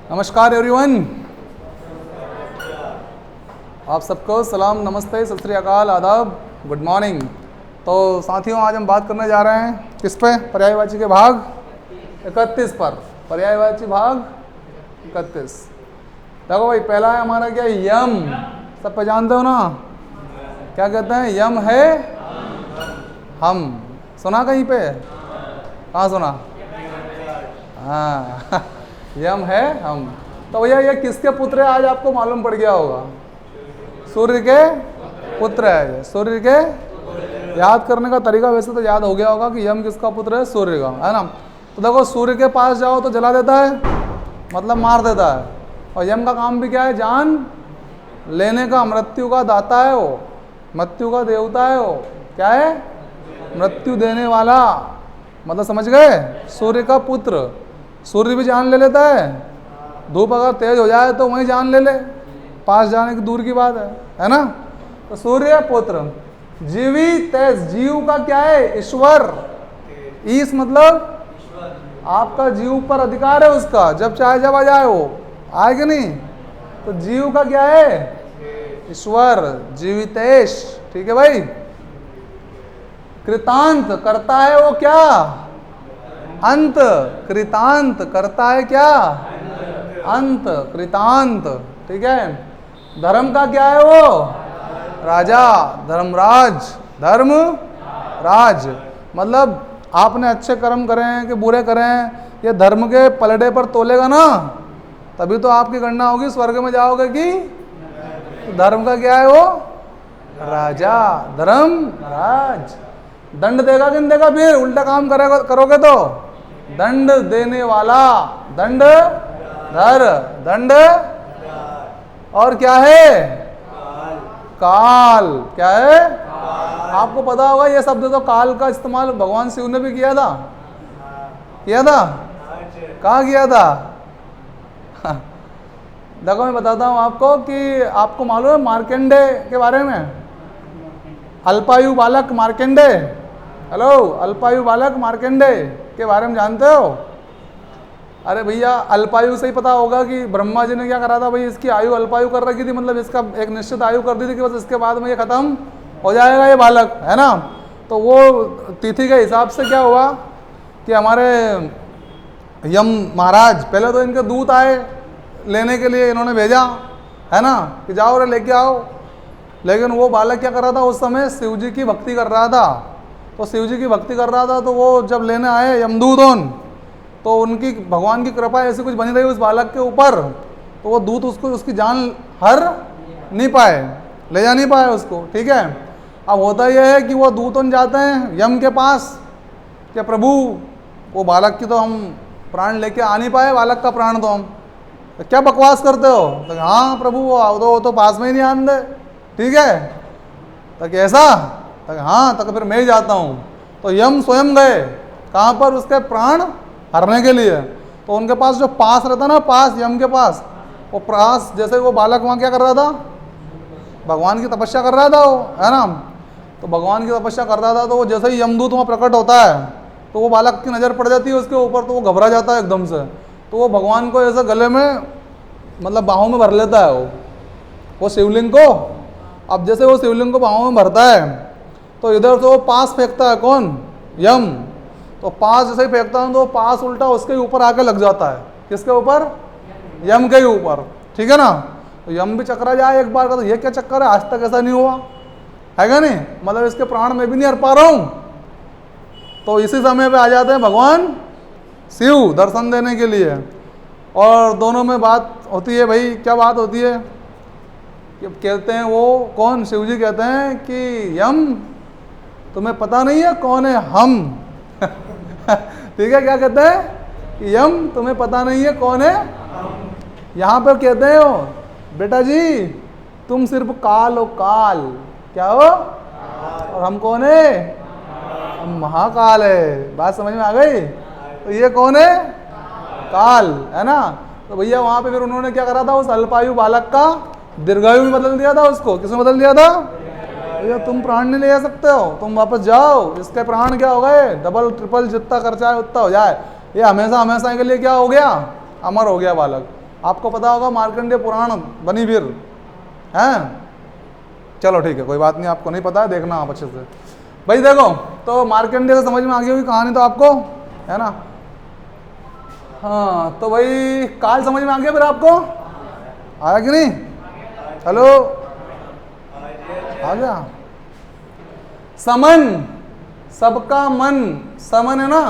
नमस्कार एवरीवन, आप सबको सलाम, नमस्ते, सत श्री अकाल, आदाब, गुड मॉर्निंग। तो साथियों, आज हम बात करने जा रहे हैं किस पे? पर्यायवाची के भाग 31 पर। पर्यायवाची भाग 31। देखो भाई, पहला है हमारा क्या? यम। सब पे जानते हो ना? क्या कहते हैं? यम है हम। सुना कहीं पे? कहाँ सुना? हाँ यम है हम। तो भैया ये किसके पुत्र है? आज आपको मालूम पड़ गया होगा, सूर्य के पुत्र है ये। सूर्य के, याद करने का तरीका वैसे तो याद हो गया होगा कि यम किसका पुत्र है? सूर्य का, है ना। तो देखो, सूर्य के पास जाओ तो जला देता है, मतलब मार देता है। और यम का काम भी क्या है? जान लेने का, मृत्यु का दाता है वो, मृत्यु का देवता है वो। क्या है? मृत्यु देने वाला, मतलब समझ गए? सूर्य का पुत्र। सूर्य भी जान ले लेता है, धूप अगर तेज हो जाए तो वहीं जान ले ले, पास जाने की दूर की बात है ना। तो सूर्य पुत्र। जीवी तेज, जीव का क्या है? ईश्वर। ईश मतलब आपका जीव पर अधिकार है उसका, जब चाहे जब आ जाए वो, आए कि नहीं? तो जीव का क्या है? ईश्वर, जीवितेश। ठीक है भाई। कृतांत करता है वो क्या? अंत। कृतांत करता है क्या? अंत, कृतांत। ठीक है। धर्म का क्या है वो? राजा, धर्मराज, धर्मराज। मतलब आपने अच्छे कर्म करे हैं कि बुरे करे हैं, ये धर्म के पलड़े पर तोलेगा ना, तभी तो आपकी गणना होगी, स्वर्ग में जाओगे कि? तो धर्म का क्या है वो? राजा, धर्मराज। दंड देगा कि नहीं देगा? फिर उल्टा काम करोगे तो दंड देने वाला, दंड धर, दंड। और क्या है? काल। क्या है? आपको पता होगा ये शब्द, तो काल का इस्तेमाल भगवान शिव ने भी किया था। किया था? कहाँ किया था? देखो मैं बताता हूँ आपको कि आपको मालूम है मार्कंडे के बारे में? अल्पायु बालक मार्कंडे। हेलो, अल्पायु बालक मार्कंडे के बारे में जानते हो? अरे भैया, अल्पायु से ही पता होगा कि ब्रह्मा जी ने क्या करा था भाई, इसकी आयु अल्पायु कर रखी थी, मतलब इसका एक निश्चित आयु कर दी थी कि बस इसके बाद में ये खत्म हो जाएगा ये बालक, है ना। तो वो तिथि के हिसाब से क्या हुआ कि हमारे यम महाराज, पहले तो इनके दूत आए लेने के लिए, इन्होंने भेजा, है ना, कि जाओ रे लेके आओ। लेकिन वो बालक क्या कर रहा था उस समय? शिव जी की भक्ति कर रहा था। तो शिव जी की भक्ति कर रहा था, तो वो जब लेने आए यमदूत, तो उनकी भगवान की कृपा ऐसी कुछ बनी रही उस बालक के ऊपर, तो वो दूत उसको, उसकी जान हर नहीं पाए, ले जा नहीं पाए उसको। ठीक है। अब होता यह है कि वो दूतों जाते हैं यम के पास कि प्रभु, वो बालक की तो हम प्राण लेके आ नहीं पाए, बालक का प्राण तो हम, तो क्या बकवास करते हो? तो हाँ प्रभु, वो तो पास में ही नहीं आने दे। ठीक है। तो कैसा? तो हाँ, तो फिर मैं ही जाता हूँ। तो यम स्वयं गए, कहाँ पर? उसके प्राण हरने के लिए। तो उनके पास जो पास रहता ना, पास, यम के पास, वो पास, जैसे वो बालक वहाँ क्या कर रहा था? भगवान की तपस्या कर रहा था वो, है ना। तो भगवान की तपस्या कर रहा था, तो वो जैसे ही यमदूत वहाँ प्रकट होता है, तो वो बालक की नज़र पड़ जाती है उसके ऊपर, तो वो घबरा जाता है एकदम से। तो वो भगवान को ऐसे गले में, मतलब बाहों में भर लेता है वो शिवलिंग को। अब जैसे वो शिवलिंग को बाहों में भरता है, तो इधर से वो पास फेंकता है, कौन? यम। तो पास जैसे ही फेंकता हूँ, तो वो पास उल्टा उसके ऊपर आके लग जाता है। किसके ऊपर? यम के ऊपर। ठीक है ना। तो यम भी चकरा जाए एक बार का, तो ये क्या चक्कर है, आज तक ऐसा नहीं हुआ है क्या? नहीं, मतलब इसके प्राण में भी नहीं हर पा रहा हूँ। तो इसी समय पे आ जाते हैं भगवान शिव दर्शन देने के लिए, और दोनों में बात होती है भाई। क्या बात होती है? कि कहते हैं वो कौन? शिव जी कहते हैं कि यम, तुम्हें पता नहीं है कौन है हम? ठीक है। क्या कहते हैं? कि यम, तुम्हें पता नहीं है कौन है? यहाँ पर कहते हैं वो, बेटा जी तुम सिर्फ काल हो, काल। क्या हो? और हम कौन है? हम महाकाल है। बात समझ में आ गई? तो ये कौन है? काल, है ना। तो भैया वहाँ पे फिर उन्होंने क्या करा था? उस अल्पायु बालक का दीर्घायु में बदल दिया था उसको। किसमें बदल दिया था? भैया तुम प्राण नहीं ले जा सकते हो, तुम वापस जाओ, इसके प्राण क्या हो गए? डबल ट्रिपल जितना खर्चा है उतना हो जाए। ये हमेशा हमेशा के लिए क्या हो गया? अमर हो गया बालक। आपको पता होगा मार्कंडेय पुराण बनी वीर हैं। चलो ठीक है, कोई बात नहीं, आपको नहीं पता है, देखना आप अच्छे से। भाई देखो, तो मार्कंडेय से समझ में आ गई होगी कहानी तो आपको, है ना। हाँ तो भाई काल समझ में आ गया फिर आपको, आया कि नहीं? हेलो, आ गया। समन, सबका मन, समन है ना,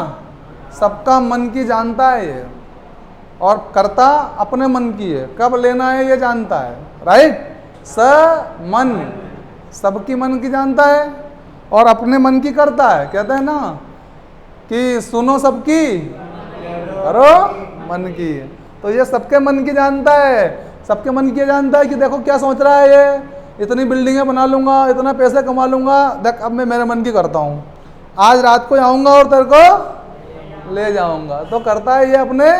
सबका मन की जानता है ये, और कर्ता अपने मन की है, कब लेना है ये जानता है, राइट। स मन, सबकी मन की जानता है और अपने मन की करता है। कहते हैं ना कि सुनो सबकी करो मन की, तो ये सबके मन की जानता है। सबके मन की जानता है कि देखो क्या सोच रहा है ये, इतनी बिल्डिंगें बना लूंगा, इतना पैसे कमा लूंगा, देख अब मैं मेरे मन की करता हूँ, आज रात को आऊँगा और तेरे को ले जाऊँगा, तो करता है ये अपने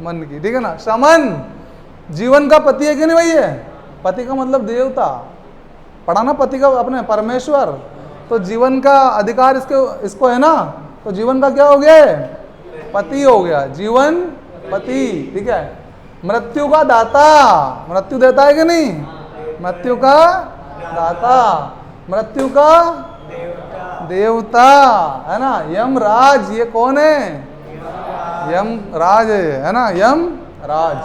मन की, ठीक है ना। समन, जीवन का पति है कि नहीं भाई? ये पति का मतलब देवता, पढ़ा ना, पति का अपने परमेश्वर, तो जीवन का अधिकार इसको है ना, तो जीवन का क्या हो गया है? पति हो गया, जीवन पति, ठीक है। मृत्यु का दाता, मृत्यु देता है कि नहीं? मृत्यु का दाता, मृत्यु का देवता, है ना। यमराज, ये कौन है? यमराज है ना, यमराज।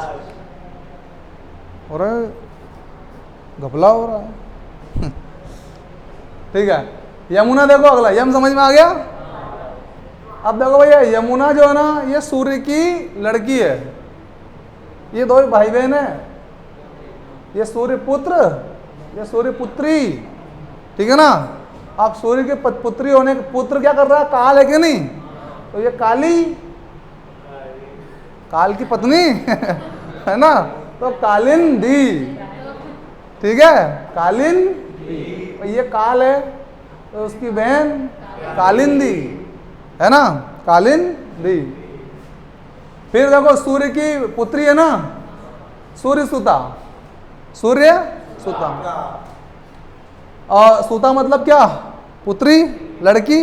और घपला हो रहा है ठीक है। यमुना देखो, अगला यम समझ में आ गया। अब देखो भैया, यमुना जो है ना, ये सूर्य की लड़की है, ये दो भाई बहन है, ये सूर्य पुत्र, ये सूर्य पुत्री, ठीक है ना। आप सूर्य के पुत्री होने के, पुत्र क्या कर रहा है? काल है कि नहीं? तो ये काली, काल की पत्नी है ना, तो कालिंदी, ठीक है, कालिंदी। ये काल है तो उसकी बहन कालिंदी, है ना, कालिंदी। फिर देखो सूर्य की पुत्री है ना, सूर्य सुता, सूर्य सुता। और सुता मतलब क्या? पुत्री, लड़की।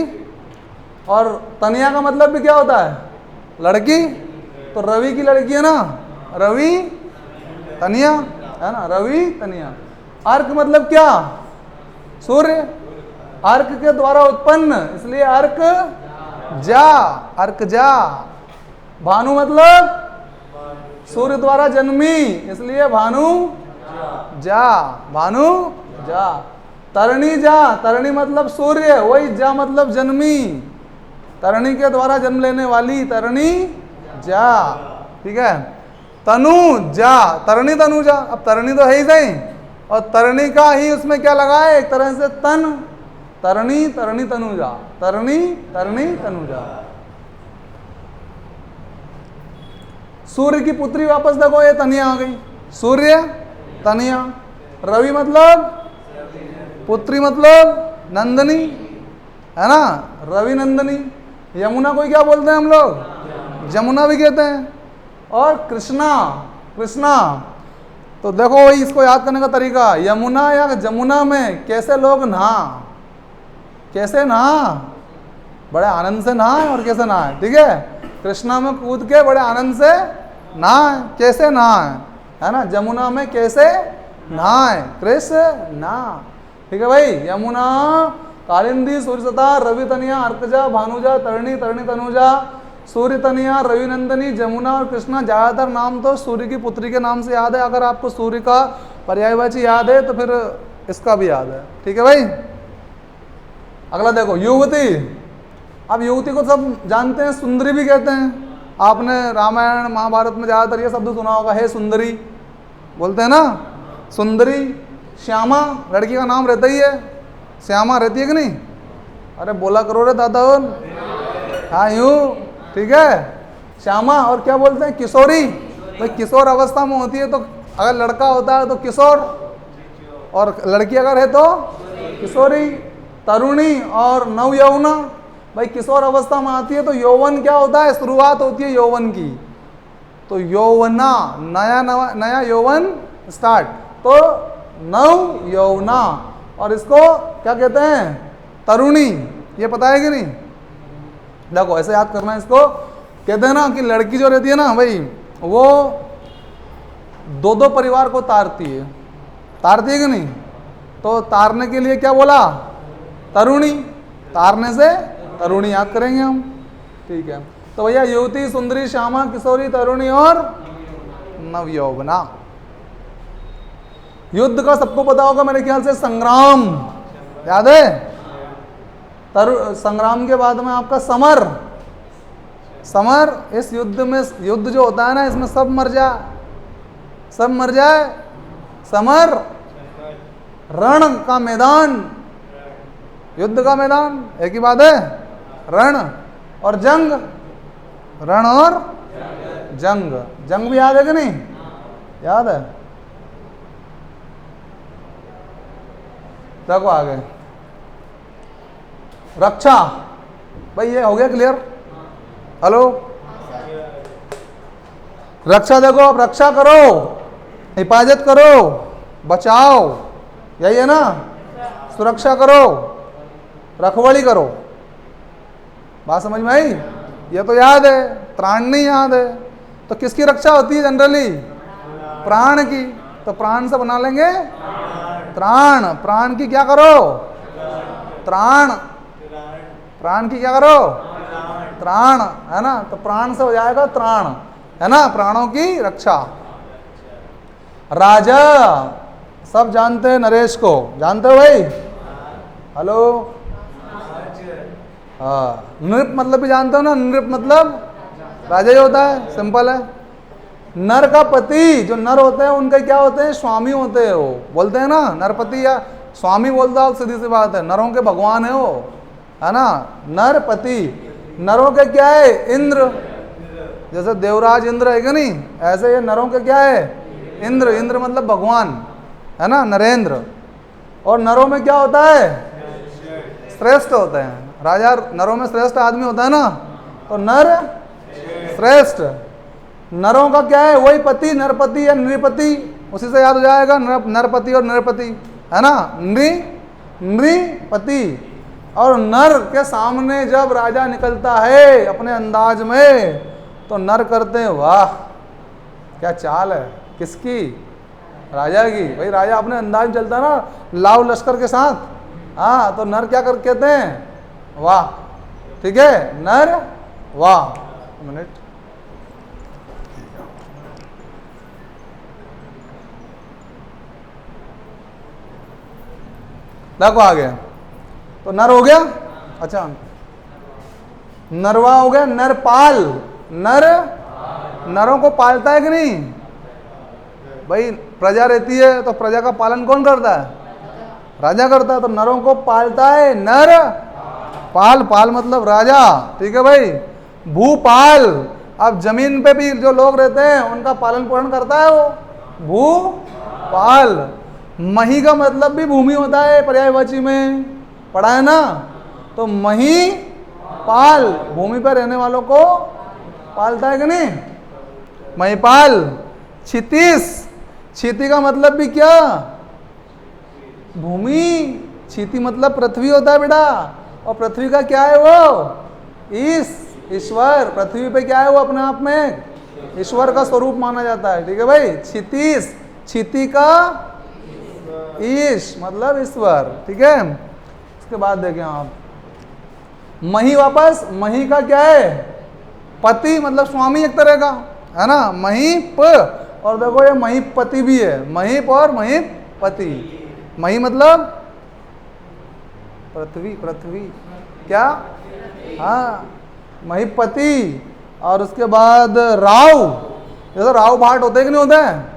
और तनिया का मतलब भी क्या होता है? लड़की। तो रवि की लड़की है ना, रवि तनिया, है ना, रवि तनिया। अर्क मतलब क्या? सूर्य, अर्क के द्वारा उत्पन्न, इसलिए अर्क जा, अर्क जा। भानु मतलब सूर्य द्वारा जन्मी, इसलिए भानु जा, भानु जा। तरणी जा, तरणी मतलब सूर्य, वही जा मतलब जन्मी, तरणी के द्वारा जन्म लेने वाली, तरणी जा, ठीक है। तनु जा, तरणी तनु जा, अब तरणी तो है ही सही, और तरणी का ही उसमें क्या लगा है? एक तरह से तन, तरणी तरणी तनुजा, तरणी तरणी तनुजा। सूर्य की पुत्री वापस देखो, ये तनिया आ गई, सूर्य तनिया। रवि मतलब पुत्री, मतलब नंदनी, है ना, रवि नंदनी। यमुना को क्या बोलते हैं हम लोग? जमुना भी कहते हैं। और कृष्णा, कृष्णा, तो देखो वही इसको याद करने का तरीका, यमुना या जमुना में कैसे लोग नहा, कैसे नहा, बड़े आनंद से नहाए, और कैसे नहाए, ठीक है। कृष्णा में कूद के बड़े आनंद से नहाए, कैसे नहाए, है ना। जमुना में कैसे नहाए, कृष्णा, ठीक है भाई। यमुना, कालिंदी, सूर्यसता, रवि तनिया, अर्कजा, भानुजा, तरणी तरणी तनुजा, सूर्य तनिया, रवि नंदनी, जमुना और कृष्णा। ज़्यादातर नाम तो सूर्य की पुत्री के नाम से याद है। अगर आपको सूर्य का पर्यायवाची याद है तो फिर इसका भी याद है, ठीक है भाई। अगला देखो, युवती। अब युवती को सब जानते हैं, सुंदरी भी कहते हैं। आपने रामायण महाभारत में ज़्यादातर ये शब्द सुना होगा, हे सुंदरी बोलते हैं ना, सुंदरी। श्यामा, लड़की का नाम रहता ही है, श्यामा रहती है कि नहीं? अरे बोला करो रे दादा, हाँ यूँ, ठीक है, श्यामा। और क्या बोलते हैं? किशोरी। भाई किशोर अवस्था में होती है तो अगर लड़का होता है तो किशोर, और लड़की अगर है तो किशोरी। तरुणी और नव यौवना, भाई किशोर अवस्था में आती है तो यौवन क्या होता है? शुरुआत होती है यौवन की, तो यौवना, नया नया यौवन स्टार्ट, तो नव यौवना। और इसको क्या कहते हैं? तरुणी। ये पता है कि नहीं? देखो ऐसे याद करना है इसको। कहते हैं ना कि लड़की जो रहती है ना भाई, वो दो दो परिवार को तारती है कि नहीं? तो तारने के लिए क्या बोला? तरुणी। तारने से तरुणी याद करेंगे हम, ठीक है। तो भैया युवती, सुंदरी, श्यामा, किशोरी, तरुणी और नवयौवना। युद्ध का सबको पता होगा मेरे ख्याल से, संग्राम याद है? संग्राम के बाद में आपका समर। समर, इस युद्ध में, युद्ध जो होता है ना, इसमें सब मर जाए। समर, रण का मैदान, युद्ध का मैदान एक ही बात है। रण और जंग, रण और जंग। जंग भी याद है कि नहीं? याद है। देखो आगे, रक्षा। भाई ये हो गया क्लियर? हेलो, रक्षा देखो, आप रक्षा करो, हिफाजत करो, बचाओ, यही है ना? सुरक्षा करो, रखवाली करो। बात समझ में आई? ये तो याद है, त्राण नहीं याद है। तो किसकी रक्षा होती है जनरली? प्राण की। तो प्राण से बना लेंगे त्राण। प्राण की क्या करो? त्राण। प्राण की क्या करो? त्राण, है ना? तो प्राण से हो जाएगा त्राण, है ना? प्राणों की रक्षा। राजा, सब जानते हैं नरेश को, जानते हो भाई? हेलो, हाँ। नृप मतलब भी जानते हो ना? नृप मतलब राजा ही होता है, सिंपल है। नर का पति, जो नर होते हैं उनके क्या होते हैं? स्वामी होते हैं। वो बोलते हैं ना नरपति या स्वामी, बोलता हो, सीधी सी बात है, नरों के भगवान है वो, है ना? नरपति। नरों के क्या है? इंद्र। जैसे देवराज इंद्र है कि नहीं, ऐसे ये नरों के क्या है? इंद्र। इंद्र मतलब भगवान, है ना? नरेंद्र। और नरों में क्या होता है? श्रेष्ठ होते हैं। राजा नरों में श्रेष्ठ आदमी होता है ना, तो नर श्रेष्ठ। नरों का क्या है? वही पति, नरपति या नृपति, उसी से याद हो जाएगा, नरपति और नृपति, है ना? नृपति। और नर के सामने जब राजा निकलता है अपने अंदाज में, तो नर करते हैं वाह, क्या चाल है। किसकी? राजा की। भाई राजा अपने अंदाज में चलता ना, लाव लश्कर के साथ, हाँ, तो नर क्या कर कहते हैं? वाह। ठीक है, नर वाह। मिनट, देखो आगे, तो नर हो गया। अच्छा, नरवा हो गया। नरपाल, नर नरों को पालता है कि नहीं? भाई प्रजा रहती है तो प्रजा का पालन कौन करता है? राजा करता है। तो नरों को पालता है नर पाल। पाल मतलब राजा, ठीक है भाई। भूपाल, अब जमीन पे भी जो लोग रहते हैं उनका पालन पोषण करता है वो, भूपाल। मही का मतलब भी भूमि होता है, पर्यायवाची में पढ़ा है ना? तो मही पाल, भूमि पर रहने वालों को पालता है कि नहीं? महिपाल। क्षितिज, क्षिति का मतलब भी क्या? भूमि। क्षिति मतलब पृथ्वी होता है बेटा, और पृथ्वी का क्या है वो? ईश्वर। पृथ्वी पे क्या है वो? अपने आप में ईश्वर का स्वरूप माना जाता है, ठीक है भाई। क्षितिज, क्षिति का ईश मतलब ईश्वर, ठीक है। इसके बाद देखें आप, मही वापस, मही का क्या है? पति मतलब स्वामी एक तरह का, है ना? महीप, और देखो ये महीपति भी है, महीप और महीपति। मही मतलब पृथ्वी, पृथ्वी क्या? हाँ, महीपति। और उसके बाद राव, जैसे राव भाट होते हैं कि नहीं होते हैं?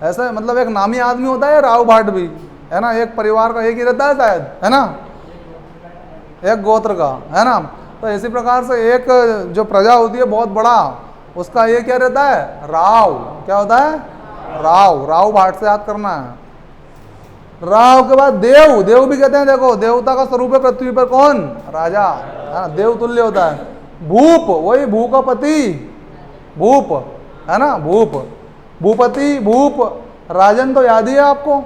ऐसा मतलब एक नामी आदमी होता है राव भाट भी, है ना? एक परिवार का एक ही रहता है शायद, है ना? एक गोत्र का, है ना? तो इसी प्रकार से एक जो प्रजा होती है बहुत बड़ा, उसका ये क्या रहता है? राव। क्या होता है? राव। राव भाट से याद करना है। राव के बाद देव, देव भी कहते हैं। देखो देवता का स्वरूप है पृथ्वी पर कौन? राजा, है ना? देव तुल्य होता है। भूप, वही भू का पति, भूप, है ना? भूप, भूपति, भूप। राजन तो याद ही है आपको,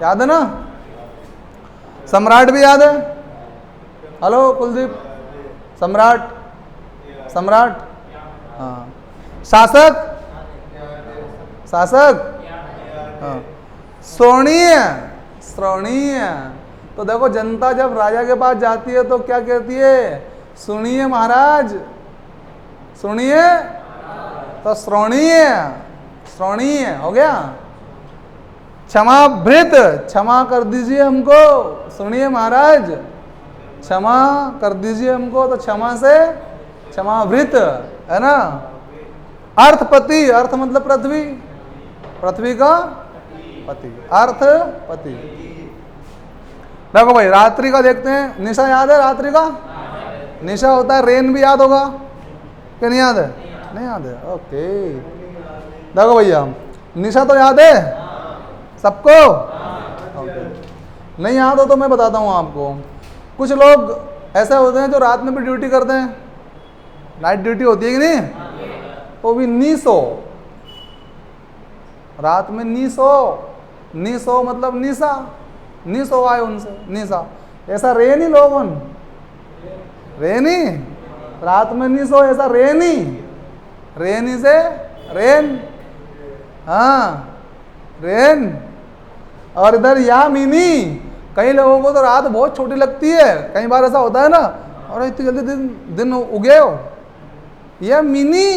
याद है ना? सम्राट भी याद है? हेलो कुलदीप, सम्राट, सम्राट, हाँ। शासक, शासक, हाँ, श्रोणीय, श्रोणीय। तो देखो जनता जब राजा के पास जाती है तो क्या कहती है? सुनिए महाराज, सुनिए, तो श्रोणीय, श्रोणीय हो गया। क्षमाभृत, क्षमा कर दीजिए हमको, सुनिए महाराज, क्षमा कर दीजिए हमको, तो क्षमा से क्षमाभृत, है ना। अर्थपति, अर्थ मतलब पृथ्वी, पृथ्वी का पति, अर्थपति। देखो भाई रात्रि का देखते हैं, निशा याद है? रात्रि का निशा होता है, रेन भी याद होगा कि नहीं याद है? नहीं याद है, ओके। देखो भैया निशा तो याद है सबको? ओके। नहीं याद हो तो मैं बताता हूँ आपको। कुछ लोग ऐसे होते हैं जो रात में भी ड्यूटी करते हैं, नाइट ड्यूटी होती है कि नहीं, तो भी नी सो, रात में नी सो, नी सो मतलब निशा, नी सो आए उनसे, निशा। ऐसा रे नहीं लोगन, रे नहीं, रात में नी सो, ऐसा रे नहीं, रेनी से रेन, हाँ रेन। और इधर या मिनी, कई लोगों को तो रात बहुत छोटी लगती है, कई बार ऐसा होता है ना, और इतनी जल्दी दिन उगे हो, यह मिनी,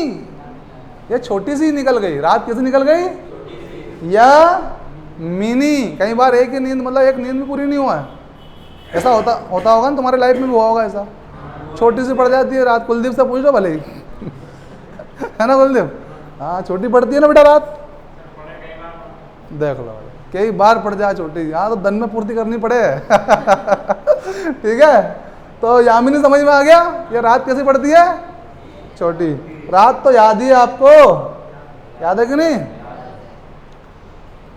ये छोटी सी निकल गई, रात कैसे निकल गई? या मिनी। कई बार एक ही नींद, मतलब एक नींद भी पूरी नहीं हुआ है, ऐसा होता होगा ना, तुम्हारे लाइफ में भी हुआ होगा ऐसा, छोटी सी पड़ जाती है रात। कुलदीप से पूछ लो भले ही है ना कुलदीप? हाँ छोटी पड़ती है ना बेटा रात, देख लो कई बार पड़ जाए छोटी, हाँ तो दिन में पूर्ति करनी पड़े ठीक है। तो यामिनी समझ में आ गया ये रात कैसी पड़ती है? छोटी। रात तो याद ही है आपको, याद है कि नहीं?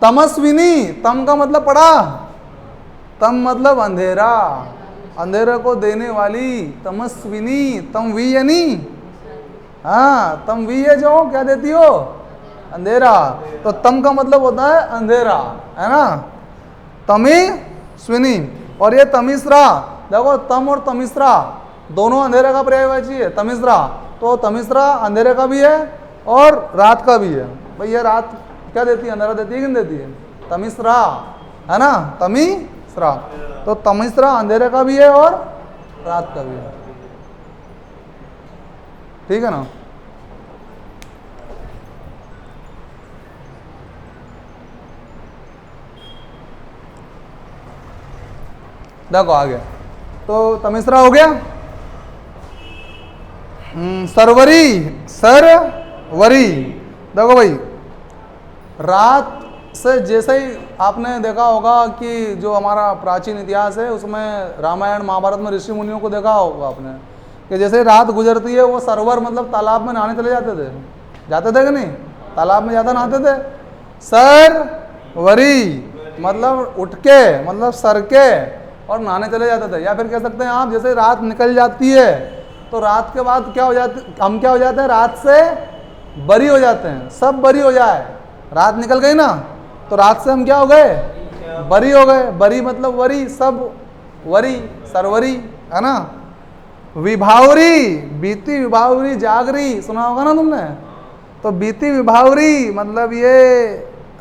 तमस्विनी, तम का मतलब पड़ा, तम मतलब अंधेरा, अंधेरे को देने वाली, तमस्विनी, तम वी यानी, हाँ तम वी है जो क्या देती हो? अंधेरा। तो तम का मतलब होता है अंधेरा, है ना, तमी स्विनी। और ये तमिश्रा, देखो तम और तमिश्रा दोनों अंधेरे का पर्यायवाची है, तमिश्रा। तो तमिश्रा अंधेरे का भी है और रात का भी है। भाई ये रात क्या देती है? अंधेरा देती है कि नहीं देती है? तमिश्रा, है ना, तमिश्रा। तो तमिश्रा अंधेरे का भी है और रात का भी है, ठीक है ना। देखो आ गया, तो तमिश्रा हो गया। सरवरी, सरवरी, देखो भाई रात से जैसे ही आपने देखा होगा कि जो हमारा प्राचीन इतिहास है उसमें रामायण महाभारत में ऋषि मुनियों को देखा होगा आपने कि जैसे रात गुजरती है वो सरवर मतलब तालाब में नहाने चले जाते थे कि नहीं? तालाब में ज़्यादा नहाते थे। सरवरी मतलब उठ के, मतलब सर के और नहाने चले जाते थे। या फिर कह सकते हैं आप जैसे रात निकल जाती है तो रात के बाद क्या हो जाते, हम क्या हो जाते हैं? रात से बरी हो जाते हैं, सब बरी हो जाए। रात निकल गई ना तो रात से हम क्या हो गए? बरी हो गए। बरी मतलब वरी, सब वरी, सरवरी, है ना। विभावरी, बीती विभावरी जागरी, सुना होगा ना तुमने। तो बीती विभावरी मतलब ये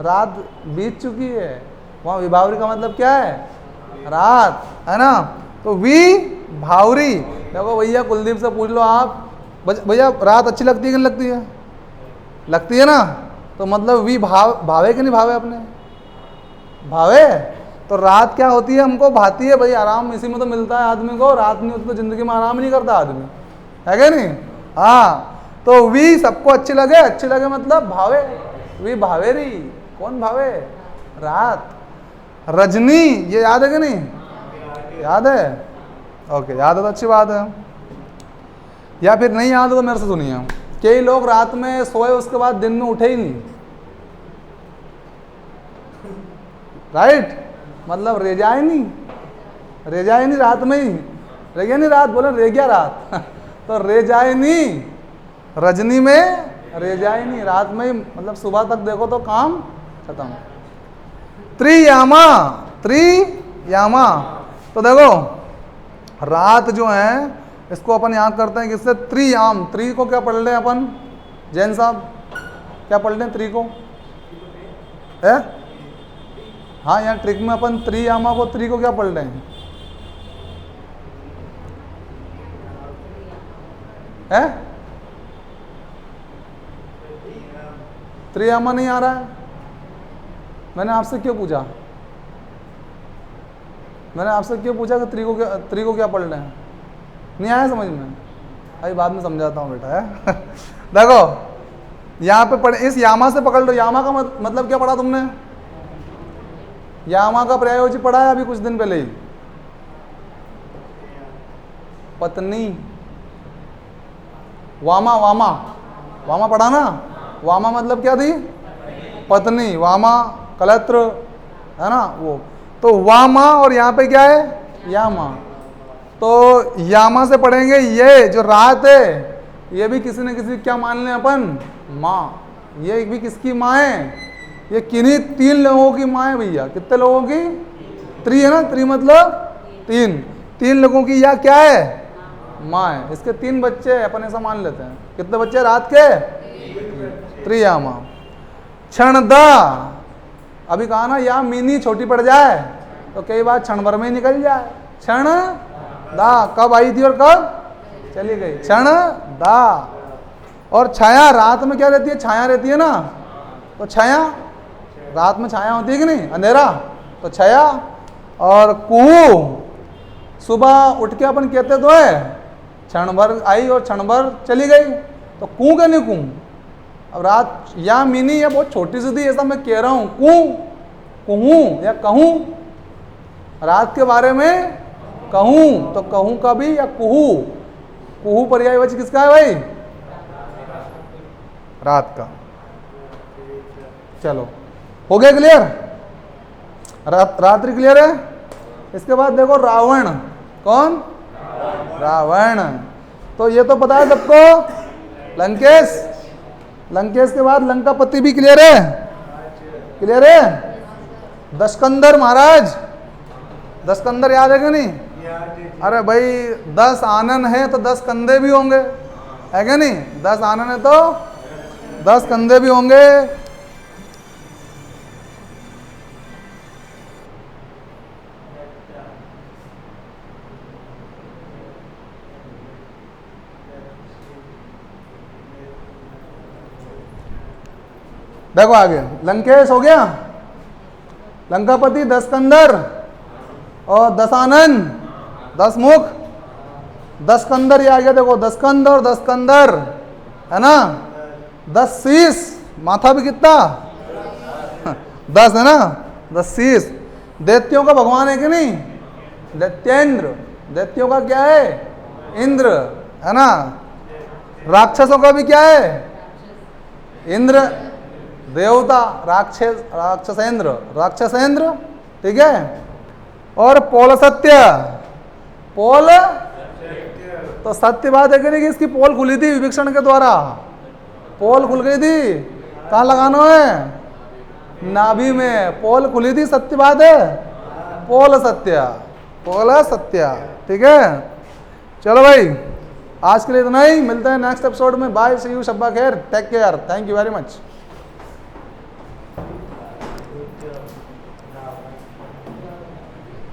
रात बीत चुकी है, वहाँ विभावरी का मतलब क्या है? रात, है ना। तो विभावरी, देखो भैया कुलदीप से पूछ लो आप, भैया रात अच्छी लगती है कि नहीं लगती है? लगती है ना। तो मतलब वी भावे कि नहीं भावे? अपने भावे। तो रात क्या होती है? हमको भाती है भाई, आराम इसी में तो मिलता है आदमी को, रात नहीं होती तो जिंदगी में आराम नहीं करता आदमी, है क्या नहीं? हाँ, तो वी सबको अच्छी लगे, अच्छी लगे मतलब भावे, वी भावेरी, कौन भावे? रात। रजनी, ये याद है कि नहीं? याद है, ओके, याद है तो अच्छी बात है। या फिर नहीं याद हो तो मेरे से सुनिए, कई लोग रात में सोए उसके बाद दिन में उठे ही नहीं, राइट, मतलब रेजाए नहीं, रेजाए नहीं रात में ही, रह गया नहीं रात, बोले रह गया रात तो रेजाए नहीं, रजनी में रेजाए नहीं, रात में ही, मतलब सुबह तक देखो तो काम खत्म। त्रियामा, त्रियामा, तो देखो रात जो है इसको अपन याद करते हैं किससे? त्रियाम। त्रि को क्या पढ़ लें अपन? जैन साहब क्या पढ़ लें त्रि को? है? हाँ, यहाँ ट्रिक में अपन त्रियामा को को क्या पढ़ रहे हैं? है? त्रियामा नहीं आ रहा है? मैंने आपसे क्यों पूछा? मैंने आपसे क्यों पूछा कि त्रि को क्या पढ़ रहे हैं? नहीं आया समझ में? अभी बाद में समझाता हूँ बेटा, है? देखो यहाँ पे पढ़े, इस यामा से पकड़ लो। यामा का मतलब क्या पढ़ा तुमने? यामा का प्रयोज्य पढ़ा है अभी कुछ दिन पहले ही। पत्नी। वामा, वामा, वामा पढ़ा ना? वामा मतलब क्या थी? पत्नी। वामा कलत्र, है ना वो। तो वामा और यहाँ पे क्या है? यामा। तो यामा से पढ़ेंगे ये जो रात है, ये भी किसी न किसी क्या मान लें अपन? माँ। ये भी किसकी माँ है? ये किन्हीं 3 लोगों की माँ है भैया। कितने लोगों की? त्रि है ना? त्रि मतलब 3 लोगों की या क्या है? माँ है। इसके 3 बच्चे हैं, अपन ऐसा मान लेते हैं। कितने बच्चे रात के? त्रियामा। क्षण दा, अभी कहा ना या मीनी छोटी पड़ जाए तो कई बार क्षण भर में निकल जाए। क्षण दा कब आई थी और कब चली गई? क्षण दा। और छाया, रात में क्या रहती है? छाया रहती है ना। तो छाया, रात में छाया होती है कि नहीं? अंधेरा, तो छाया। और कुहू, सुबह उठ के अपन कहते तो है क्षण भर आई और क्षण भर चली गई, तो कू के नहीं कू। अब रात या मीनी या बहुत छोटी सी थी, ऐसा मैं कह रहा हूँ। कू, कहूँ या कहूँ, रात के बारे में कहूँ, तो कहूँ का भी या कुहू। कुहू पर्यायवाची किसका है भाई? रात का। चलो हो गया क्लियर? रात्रि क्लियर है? इसके बाद देखो रावण। कौन? रावण। तो ये तो पता है सबको। लंकेश, लंकेश के बाद लंकापति भी क्लियर है? क्लियर है? दशकंदर महाराज, दशकंदर याद है कि नहीं? अरे भाई 10 आनन है तो 10 कंधे भी होंगे, है क्या नहीं? 10 आनन है तो 10 कंधे भी होंगे। देखो आगे, लंकेश हो गया, लंकापति, दशकंदर और दशानन, 10 मुख, 10 कंदर। ये आ गया देखो, 10 कंद और 10 कंदर, है ना? 10 शीश, माथा भी कितना? 10 है ना? 10 शीश। दैत्यों का भगवान है कि नहीं? दैत्येंद्र। दैत्यों का क्या है? इंद्र, है ना? राक्षसों का भी क्या है? इंद्र, देवता, राक्षसेंद्र, राक्षसेंद्र, ठीक है। और पोल सत्य, पोल तो सत्य बात है कि नहीं कि इसकी पोल खुली थी विभीषण के द्वारा। पोल खुल गई थी, कहाँ लगाना है? नाभि में पोल खुली थी, सत्य बात है। पोल सत्य, पोल सत्य, ठीक है। चलो भाई आज के लिए इतना ही, मिलते हैं नेक्स्ट एपिसोड में। बाय, सी यू, शब्बा खैर, take care, thank you very much.